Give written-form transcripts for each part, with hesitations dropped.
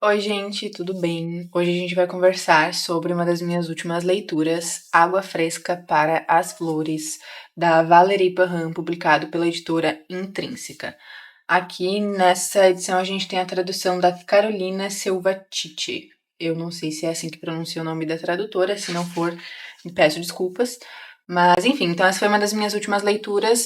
Oi, gente, tudo bem? Hoje a gente vai conversar sobre uma das minhas últimas leituras, Água Fresca para as Flores, da Valerie Perrin, publicado pela editora Intrínseca. Aqui nessa edição a gente tem a tradução da Carolina Silva-Titi. Eu não sei se é assim que pronuncia o nome da tradutora, se não for, me peço desculpas. Mas enfim, então essa foi uma das minhas últimas leituras.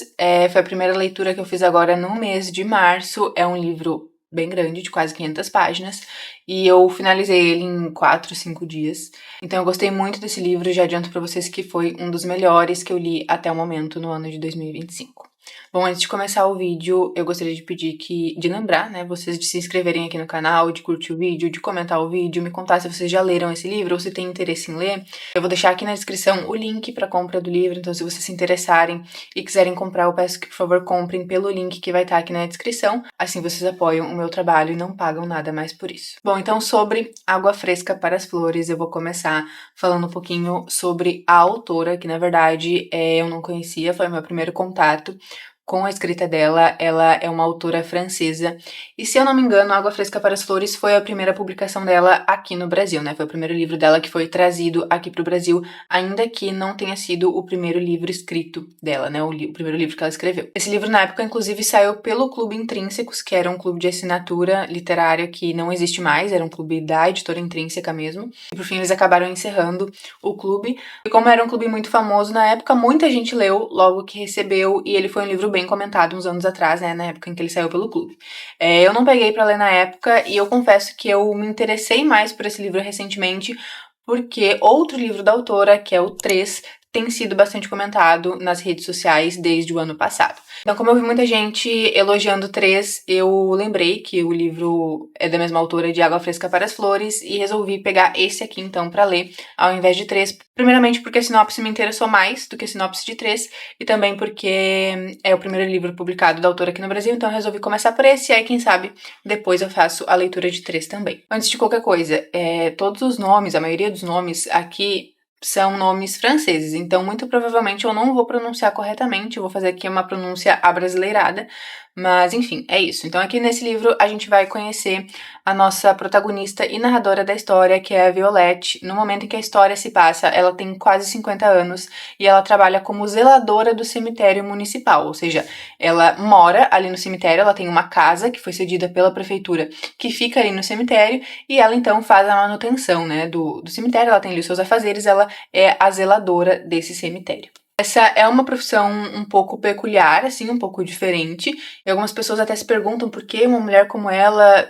Foi a primeira leitura que eu fiz agora no mês de março. É um livro bem grande, de quase 500 páginas, e eu finalizei ele em 4, 5 dias. Então eu gostei muito desse livro, já adianto para vocês que foi um dos melhores que eu li até o momento no ano de 2025. Bom, antes de começar o vídeo, eu gostaria de pedir de lembrar, né, vocês de se inscreverem aqui no canal, de curtir o vídeo, de comentar o vídeo, me contar se vocês já leram esse livro ou se têm interesse em ler. Eu vou deixar aqui na descrição o link para compra do livro, então se vocês se interessarem e quiserem comprar, eu peço que, por favor, comprem pelo link que vai estar aqui na descrição, assim vocês apoiam o meu trabalho e não pagam nada mais por isso. Bom, então sobre Água Fresca para as Flores, eu vou começar falando um pouquinho sobre a autora, que na verdade eu não conhecia, foi o meu primeiro contato com a escrita dela. Ela é uma autora francesa, e se eu não me engano, Água Fresca para as Flores foi a primeira publicação dela aqui no Brasil, né? Foi o primeiro livro dela que foi trazido aqui para o Brasil, ainda que não tenha sido o primeiro livro escrito dela, né? O primeiro livro que ela escreveu. Esse livro, na época, inclusive, saiu pelo Clube Intrínsecos, que era um clube de assinatura literária que não existe mais, era um clube da editora Intrínseca mesmo. E por fim, eles acabaram encerrando o clube. E como era um clube muito famoso na época, muita gente leu logo que recebeu, e ele foi um livro bem comentado uns anos atrás, né, na época em que ele saiu pelo clube. Eu não peguei pra ler na época, e eu confesso que eu me interessei mais por esse livro recentemente, porque outro livro da autora, que é o 3, tem sido bastante comentado nas redes sociais desde o ano passado. Então, como eu vi muita gente elogiando 3, eu lembrei que o livro é da mesma autora de Água Fresca para as Flores e resolvi pegar esse aqui então para ler ao invés de 3. Primeiramente porque a sinopse me interessou mais do que a sinopse de 3, e também porque é o primeiro livro publicado da autora aqui no Brasil, então eu resolvi começar por esse, e aí quem sabe depois eu faço a leitura de 3 também. Antes de qualquer coisa, todos os nomes, a maioria dos nomes aqui são nomes franceses, então muito provavelmente eu não vou pronunciar corretamente, eu vou fazer aqui uma pronúncia abrasileirada, mas enfim, é isso. Então aqui nesse livro a gente vai conhecer a nossa protagonista e narradora da história, que é a Violette. No momento em que a história se passa, ela tem quase 50 anos e ela trabalha como zeladora do cemitério municipal, ou seja, ela mora ali no cemitério, ela tem uma casa que foi cedida pela prefeitura que fica ali no cemitério, e ela então faz a manutenção, né, do cemitério. Ela tem ali os seus afazeres, ela é a zeladora desse cemitério. Essa é uma profissão um pouco peculiar, assim, um pouco diferente, e algumas pessoas até se perguntam por que uma mulher como ela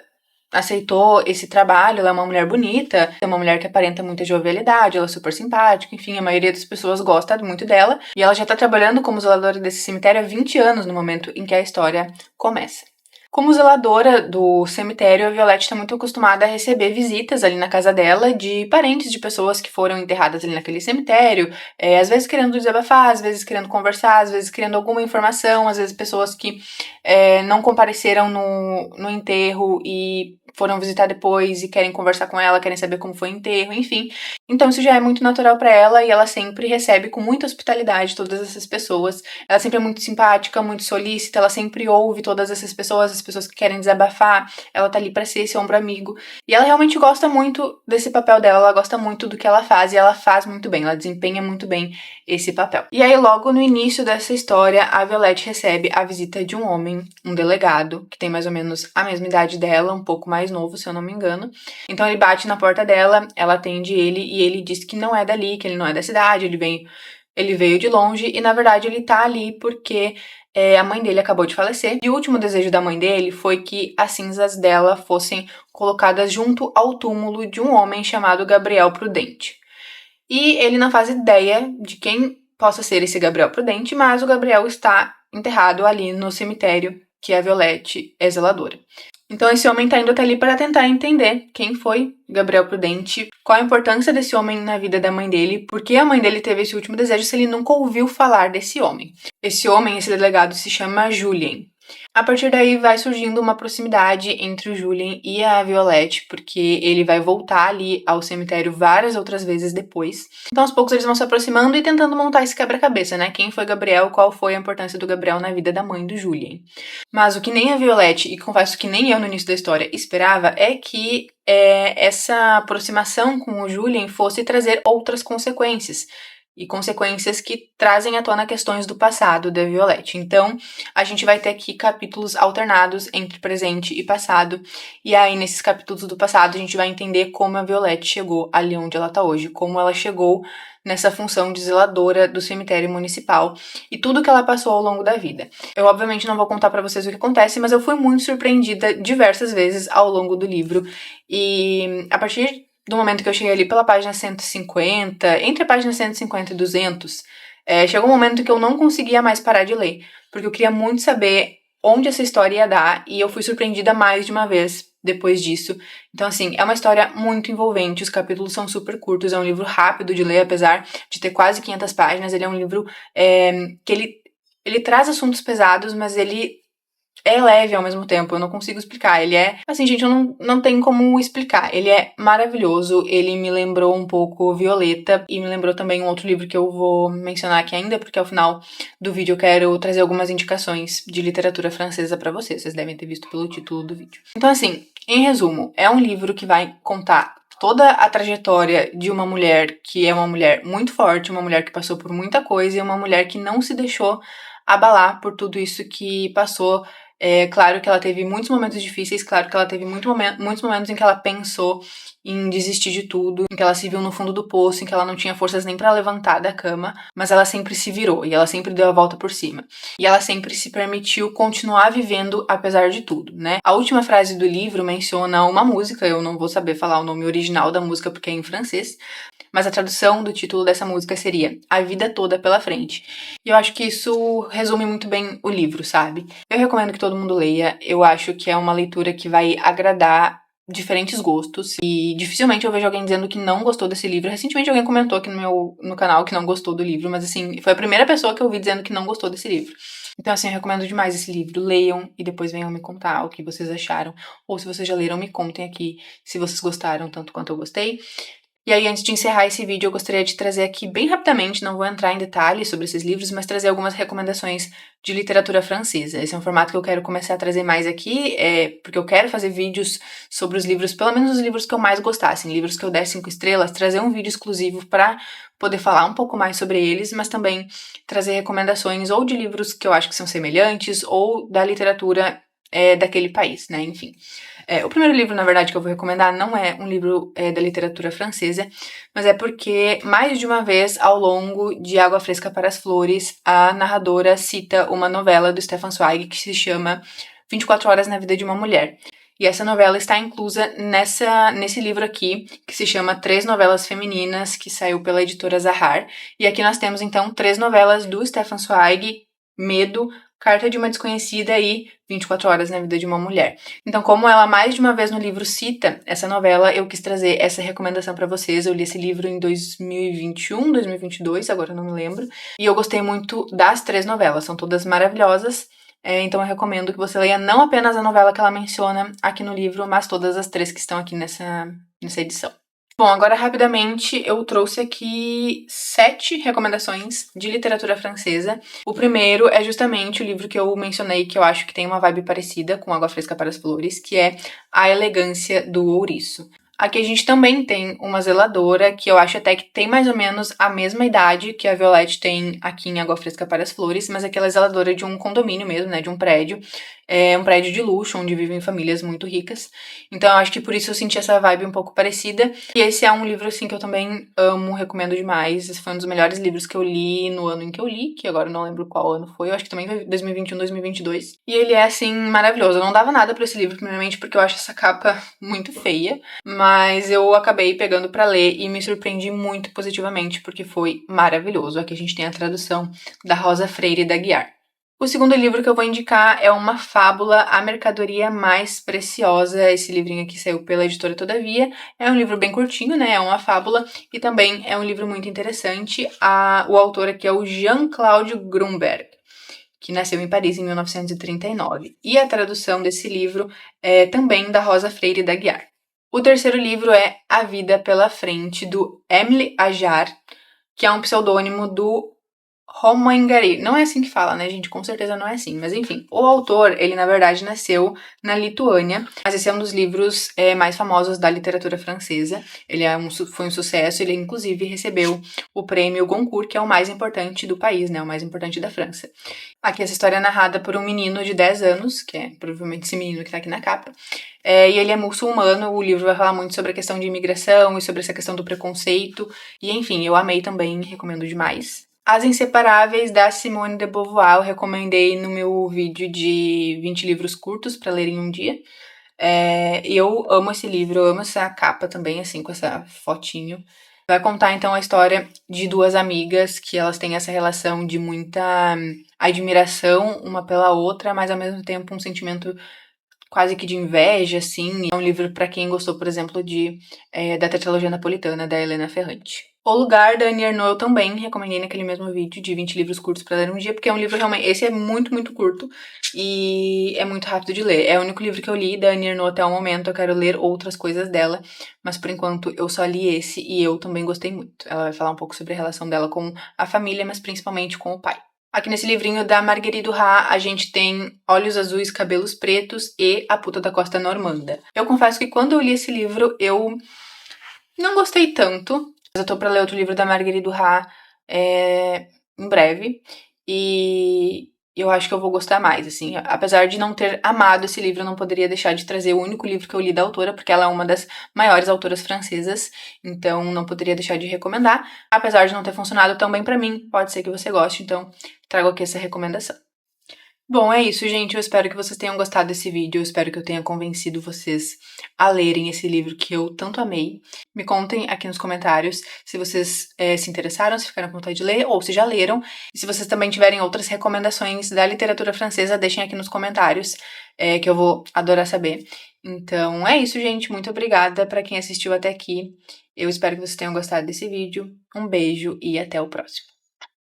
aceitou esse trabalho. Ela é uma mulher bonita, é uma mulher que aparenta muita jovialidade, ela é super simpática, enfim, a maioria das pessoas gosta muito dela, e ela já tá trabalhando como zeladora desse cemitério há 20 anos, no momento em que a história começa. Como zeladora do cemitério, a Violette está muito acostumada a receber visitas ali na casa dela de parentes de pessoas que foram enterradas ali naquele cemitério, às vezes querendo desabafar, às vezes querendo conversar, às vezes querendo alguma informação, às vezes pessoas que não compareceram no enterro e foram visitar depois e querem conversar com ela, querem saber como foi o enterro, enfim. Então isso já é muito natural para ela, e ela sempre recebe com muita hospitalidade todas essas pessoas. Ela sempre é muito simpática, muito solícita, ela sempre ouve todas essas pessoas, as pessoas que querem desabafar, ela tá ali pra ser esse ombro amigo. E ela realmente gosta muito desse papel dela, ela gosta muito do que ela faz, e ela faz muito bem, ela desempenha muito bem esse papel. E aí, logo no início dessa história, a Violette recebe a visita de um homem, um delegado, que tem mais ou menos a mesma idade dela, um pouco mais novo, se eu não me engano. Então ele bate na porta dela, ela atende ele, e ele diz que não é dali, que ele não é da cidade, ele veio de longe, e na verdade ele tá ali porque a mãe dele acabou de falecer, e o último desejo da mãe dele foi que as cinzas dela fossem colocadas junto ao túmulo de um homem chamado Gabriel Prudente. E ele não faz ideia de quem possa ser esse Gabriel Prudente, mas o Gabriel está enterrado ali no cemitério que a Violette é zeladora. Então esse homem tá indo até ali para tentar entender quem foi Gabriel Prudente, qual a importância desse homem na vida da mãe dele, por que a mãe dele teve esse último desejo se ele nunca ouviu falar desse homem. Esse homem, esse delegado, se chama Julien. A partir daí vai surgindo uma proximidade entre o Julien e a Violette, porque ele vai voltar ali ao cemitério várias outras vezes depois. Então, aos poucos, eles vão se aproximando e tentando montar esse quebra-cabeça, né? Quem foi Gabriel, qual foi a importância do Gabriel na vida da mãe do Julien. Mas o que nem a Violette, e confesso que nem eu no início da história esperava, é que essa aproximação com o Julien fosse trazer outras consequências. E consequências que trazem à tona questões do passado da Violette. Então, a gente vai ter aqui capítulos alternados entre presente e passado. E aí, nesses capítulos do passado, a gente vai entender como a Violette chegou ali onde ela tá hoje, como ela chegou nessa função de zeladora do cemitério municipal e tudo que ela passou ao longo da vida. Eu, obviamente, não vou contar pra vocês o que acontece, mas eu fui muito surpreendida diversas vezes ao longo do livro. E a partir do momento que eu cheguei ali pela página 150, entre a página 150 e 200, chegou um momento que eu não conseguia mais parar de ler, porque eu queria muito saber onde essa história ia dar, e eu fui surpreendida mais de uma vez depois disso. Então, assim, é uma história muito envolvente, os capítulos são super curtos, é um livro rápido de ler, apesar de ter quase 500 páginas, ele é um livro que ele traz assuntos pesados, mas ele é leve ao mesmo tempo, eu não consigo explicar. Ele é, assim, gente, eu não tenho como explicar. Ele é maravilhoso, ele me lembrou um pouco Violeta e me lembrou também um outro livro que eu vou mencionar aqui ainda, porque ao final do vídeo eu quero trazer algumas indicações de literatura francesa pra vocês. Vocês devem ter visto pelo título do vídeo. Então, assim, em resumo, é um livro que vai contar toda a trajetória de uma mulher que é uma mulher muito forte, uma mulher que passou por muita coisa e uma mulher que não se deixou abalar por tudo isso que passou. É claro que ela teve muitos momentos difíceis, claro que ela teve muitos momentos em que ela pensou em desistir de tudo, em que ela se viu no fundo do poço, em que ela não tinha forças nem pra levantar da cama, mas ela sempre se virou e ela sempre deu a volta por cima. E ela sempre se permitiu continuar vivendo apesar de tudo, né? A última frase do livro menciona uma música, eu não vou saber falar o nome original da música porque é em francês, mas a tradução do título dessa música seria A Vida Toda Pela Frente. E eu acho que isso resume muito bem o livro, sabe? Eu recomendo que todo mundo leia, eu acho que é uma leitura que vai agradar diferentes gostos, e dificilmente eu vejo alguém dizendo que não gostou desse livro. Recentemente alguém comentou aqui no canal que não gostou do livro, mas assim, foi a primeira pessoa que eu vi dizendo que não gostou desse livro. Então assim, eu recomendo demais esse livro, leiam e depois venham me contar o que vocês acharam, ou se vocês já leram, me contem aqui se vocês gostaram tanto quanto eu gostei. E aí, antes de encerrar esse vídeo, eu gostaria de trazer aqui bem rapidamente, não vou entrar em detalhes sobre esses livros, mas trazer algumas recomendações de literatura francesa. Esse é um formato que eu quero começar a trazer mais aqui, porque eu quero fazer vídeos sobre os livros, pelo menos os livros que eu mais gostasse, livros que eu der 5 estrelas, trazer um vídeo exclusivo para poder falar um pouco mais sobre eles, mas também trazer recomendações ou de livros que eu acho que são semelhantes, ou da literatura daquele país, né, enfim. O primeiro livro, na verdade, que eu vou recomendar não é um livro da literatura francesa, mas é porque, mais de uma vez, ao longo de Água Fresca para as Flores, a narradora cita uma novela do Stefan Zweig que se chama 24 Horas na Vida de uma Mulher. E essa novela está inclusa nesse livro aqui, que se chama Três Novelas Femininas, que saiu pela editora Zahar. E aqui nós temos, então, 3 novelas do Stefan Zweig: Medo, Carta de uma Desconhecida e 24 Horas na Vida de uma Mulher. Então, como ela mais de uma vez no livro cita essa novela, eu quis trazer essa recomendação pra vocês. Eu li esse livro em 2021, 2022, agora eu não me lembro. E eu gostei muito das 3 novelas, são todas maravilhosas. Então eu recomendo que você leia não apenas a novela que ela menciona aqui no livro, mas todas as 3 que estão aqui nessa edição. Bom, agora rapidamente eu trouxe aqui 7 recomendações de literatura francesa. O primeiro é justamente o livro que eu mencionei, que eu acho que tem uma vibe parecida com Água Fresca para as Flores, que é A Elegância do Ouriço. Aqui a gente também tem uma zeladora, que eu acho até que tem mais ou menos a mesma idade que a Violette tem aqui em Água Fresca para as Flores, mas aquela é zeladora de um condomínio mesmo, né, de um prédio. É um prédio de luxo, onde vivem famílias muito ricas. Então eu acho que por isso eu senti essa vibe um pouco parecida. E esse é um livro, assim, que eu também amo, recomendo demais. Esse foi um dos melhores livros que eu li no ano em que eu li, que agora eu não lembro qual ano foi. Eu acho que também foi 2021, 2022. E ele é, assim, maravilhoso. Eu não dava nada pra esse livro, primeiramente, porque eu acho essa capa muito feia. Mas eu acabei pegando pra ler e me surpreendi muito positivamente, porque foi maravilhoso. Aqui a gente tem a tradução da Rosa Freire da Guiar. O segundo livro que eu vou indicar é uma fábula, A Mercadoria Mais Preciosa. Esse livrinho aqui saiu pela editora Todavia. É um livro bem curtinho, né? É uma fábula e também é um livro muito interessante. O autor aqui é o Jean-Claude Grunberg, que nasceu em Paris em 1939. E a tradução desse livro é também da Rosa Freire da Guiar. O terceiro livro é A Vida pela Frente, do Émile Ajar, que é um pseudônimo do Romain-Gary. Não é assim que fala, né, gente? Com certeza não é assim. Mas enfim, o autor, ele na verdade nasceu na Lituânia, mas esse é um dos livros mais famosos da literatura francesa. Ele foi um sucesso, ele inclusive recebeu o prêmio Goncourt, que é o mais importante do país, né? O mais importante da França. Aqui essa história é narrada por um menino de 10 anos, que é provavelmente esse menino que tá aqui na capa. E ele é muçulmano. O livro vai falar muito sobre a questão de imigração e sobre essa questão do preconceito. E enfim, eu amei também, recomendo demais. As Inseparáveis, da Simone de Beauvoir, eu recomendei no meu vídeo de 20 livros curtos para ler em um dia. E eu amo esse livro, eu amo essa capa também, assim, com essa fotinho. Vai contar, então, a história de duas amigas que elas têm essa relação de muita admiração uma pela outra, mas ao mesmo tempo um sentimento quase que de inveja, assim. É um livro para quem gostou, por exemplo, da tetralogia napolitana, da Helena Ferrante. O Lugar, da Annie Ernaux, eu também recomendei naquele mesmo vídeo de 20 livros curtos para ler um dia, porque é um livro realmente... Esse é muito, muito curto e é muito rápido de ler. É o único livro que eu li da Annie Ernaux até o momento. Eu quero ler outras coisas dela, mas por enquanto eu só li esse e eu também gostei muito. Ela vai falar um pouco sobre a relação dela com a família, mas principalmente com o pai. Aqui nesse livrinho da Marguerite Duras, a gente tem Olhos Azuis, Cabelos Pretos e A Puta da Costa Normanda. Eu confesso que quando eu li esse livro, eu não gostei tanto. Eu tô pra ler outro livro da Marguerite Duras em breve. E eu acho que eu vou gostar mais, assim. Apesar de não ter amado esse livro, eu não poderia deixar de trazer o único livro que eu li da autora, porque ela é uma das maiores autoras francesas, então não poderia deixar de recomendar. Apesar de não ter funcionado tão bem pra mim, pode ser que você goste, então trago aqui essa recomendação. Bom, é isso, gente. Eu espero que vocês tenham gostado desse vídeo. Eu espero que eu tenha convencido vocês a lerem esse livro que eu tanto amei. Me contem aqui nos comentários se vocês se interessaram, se ficaram com vontade de ler, ou se já leram. E se vocês também tiverem outras recomendações da literatura francesa, deixem aqui nos comentários, que eu vou adorar saber. Então é isso, gente. Muito obrigada para quem assistiu até aqui. Eu espero que vocês tenham gostado desse vídeo. Um beijo e até o próximo.